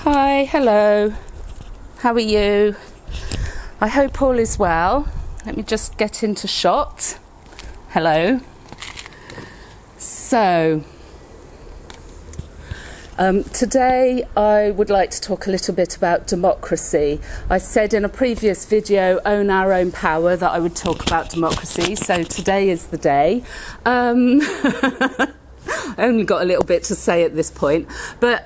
Hi, hello, how are you? I hope all is well. Let me just get into shot. Hello. So, today I would like to talk a little bit about democracy. I said in a previous video, Own Our Own Power, that I would talk about democracy, so today is the day. I only got a little bit to say at this point, but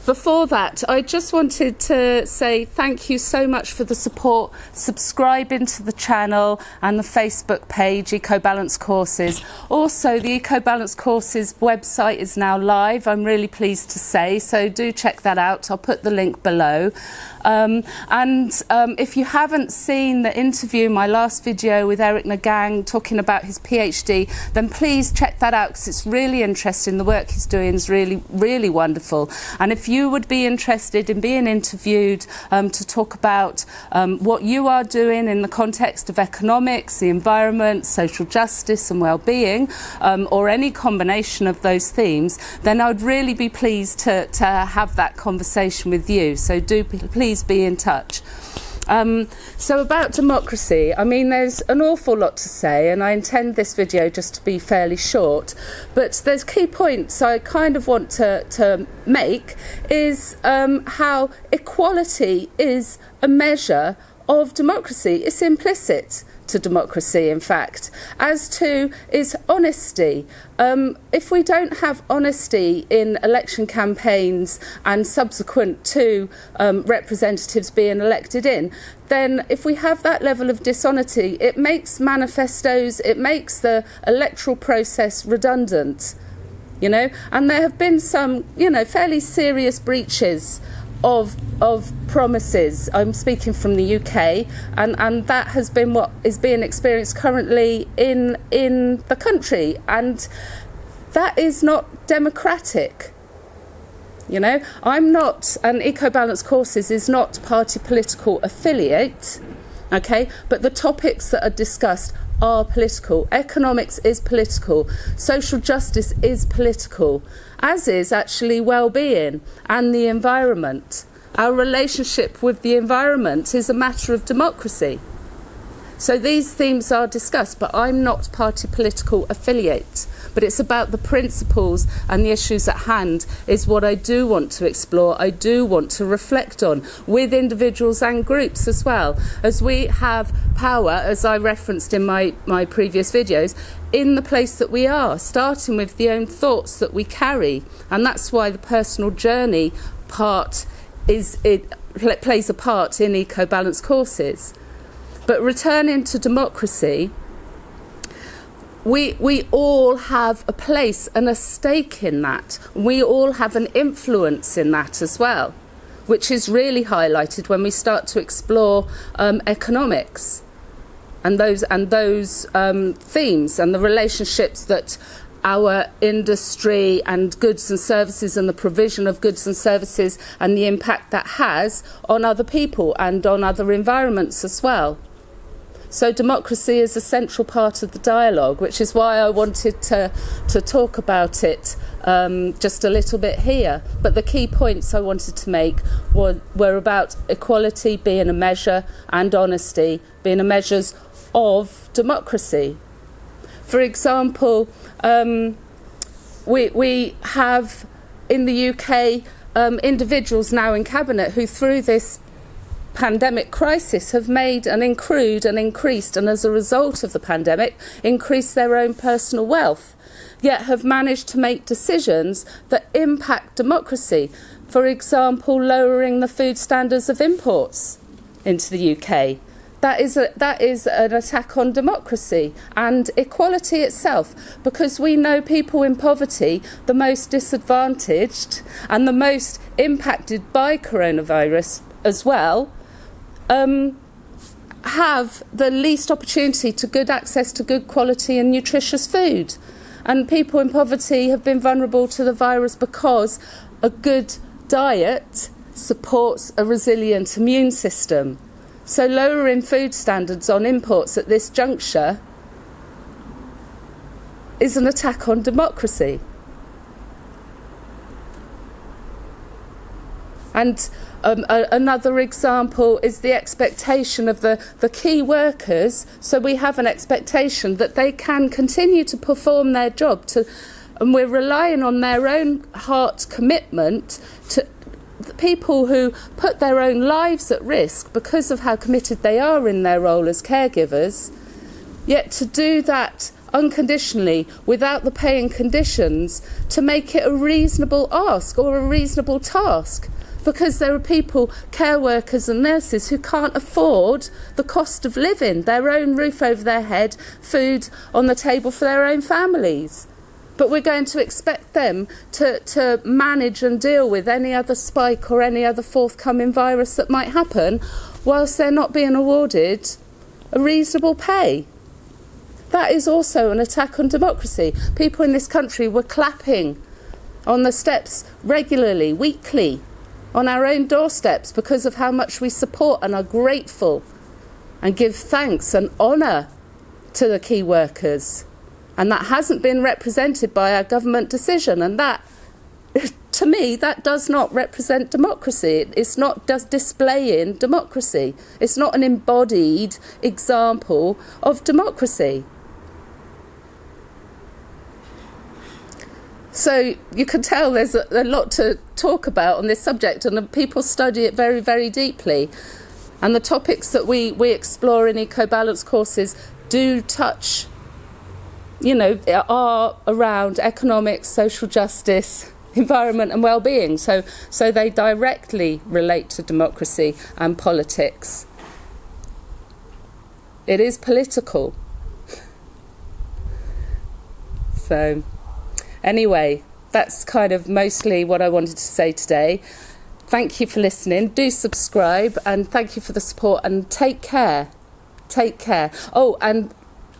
before that I just wanted to say thank you so much for the support, subscribing to the channel and the Facebook page Ecobalance Courses. Also, the Ecobalance Courses website is now live, I'm really pleased to say, so do check that out. I'll put the link below. If you haven't seen the interview, my last video with Eric Nagang talking about his PhD, then please check that out because it's really interesting. The work he's doing is really wonderful. And if you would be interested in being interviewed to talk about what you are doing in the context of economics, the environment, social justice and well-being, or any combination of those themes, then I would really be pleased to have that conversation with you. So do please be in touch. So about democracy, I mean, there's an awful lot to say, and I intend this video just to be fairly short, but there's key points I kind of want to make is how equality is a measure of democracy. It's implicit to democracy, in fact, as to is honesty. If we don't have honesty in election campaigns and subsequent to representatives being elected in, then if we have that level of dishonesty, it makes manifestos, it makes the electoral process redundant, you know, and there have been some, you know, fairly serious breaches of promises. I'm speaking from the UK, and that has been what is being experienced currently in the country, and that is not democratic. You know, I'm not, and Ecobalance Courses is not party political affiliate, okay, but the topics that are discussed are political. Economics is political. Social justice is political, as is actually well-being and the environment. Our relationship with the environment is a matter of democracy. So these themes are discussed, but I'm not party political affiliate. But it's about the principles and the issues at hand is what I do want to explore. I do want to reflect on with individuals and groups as well, as we have power, as I referenced in my previous videos, in the place that we are, starting with the own thoughts that we carry. And that's why the personal journey part plays a part in Ecobalance Courses. But returning to democracy, we all have a place and a stake in that. We all have an influence in that as well, which is really highlighted when we start to explore economics and those themes and the relationships that our industry and goods and services and the provision of goods and services and the impact that has on other people and on other environments as well. So democracy is a central part of the dialogue, which is why I wanted to talk about it just a little bit here. But the key points I wanted to make were about equality being a measure and honesty being a measures of democracy. For example, we have in the UK individuals now in cabinet who, through this pandemic crisis, have made and accrued and increased, and as a result of the pandemic, increased their own personal wealth, yet have managed to make decisions that impact democracy. For example, lowering the food standards of imports into the UK. That is an attack on democracy and equality itself, because we know people in poverty, the most disadvantaged and the most impacted by coronavirus as well, have the least opportunity to good access to good quality and nutritious food. And people in poverty have been vulnerable to the virus because a good diet supports a resilient immune system. So lowering food standards on imports at this juncture is an attack on democracy. And another example is the expectation of the key workers. So we have an expectation that they can continue to perform their job, and we're relying on their own heart commitment to the people who put their own lives at risk because of how committed they are in their role as caregivers, yet to do that unconditionally without the pay and conditions, to make it a reasonable ask or a reasonable task. Because there are people, care workers and nurses, who can't afford the cost of living, their own roof over their head, food on the table for their own families. But we're going to expect them to manage and deal with any other spike or any other forthcoming virus that might happen, whilst they're not being awarded a reasonable pay. That is also an attack on democracy. People in this country were clapping on the steps regularly, weekly, on our own doorsteps because of how much we support and are grateful and give thanks and honour to the key workers. And that hasn't been represented by our government decision. And that, to me, that does not represent democracy. It's not just displaying democracy. It's not an embodied example of democracy. So you can tell there's a lot to talk about on this subject, and people study it very, very deeply. And the topics that we explore in Ecobalance courses do touch, are around economics, social justice, environment and well-being. So they directly relate to democracy and politics. It is political. So anyway, that's kind of mostly what I wanted to say today. Thank you for listening. Do subscribe, and thank you for the support, and take care. Take care. Oh, and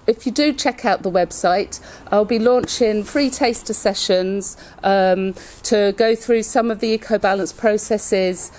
if you do check out the website, I'll be launching free taster sessions to go through some of the Ecobalance processes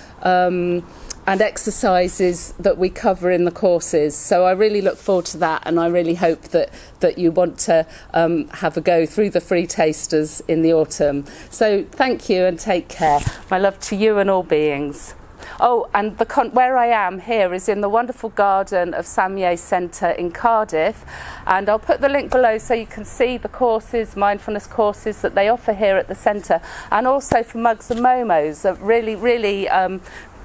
and exercises that we cover in the courses. So I really look forward to that, and I really hope that you want to have a go through the free tasters in the autumn. So thank you and take care. My love to you and all beings. Oh, and where I am here is in the wonderful garden of Samye Centre in Cardiff, and I'll put the link below so you can see the courses, mindfulness courses that they offer here at the centre, and also for Mugs and Momos, a really, really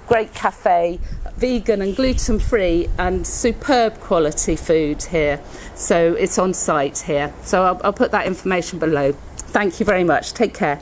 great cafe, vegan and gluten-free and superb quality food here. So it's on site here. So I'll put that information below. Thank you very much. Take care.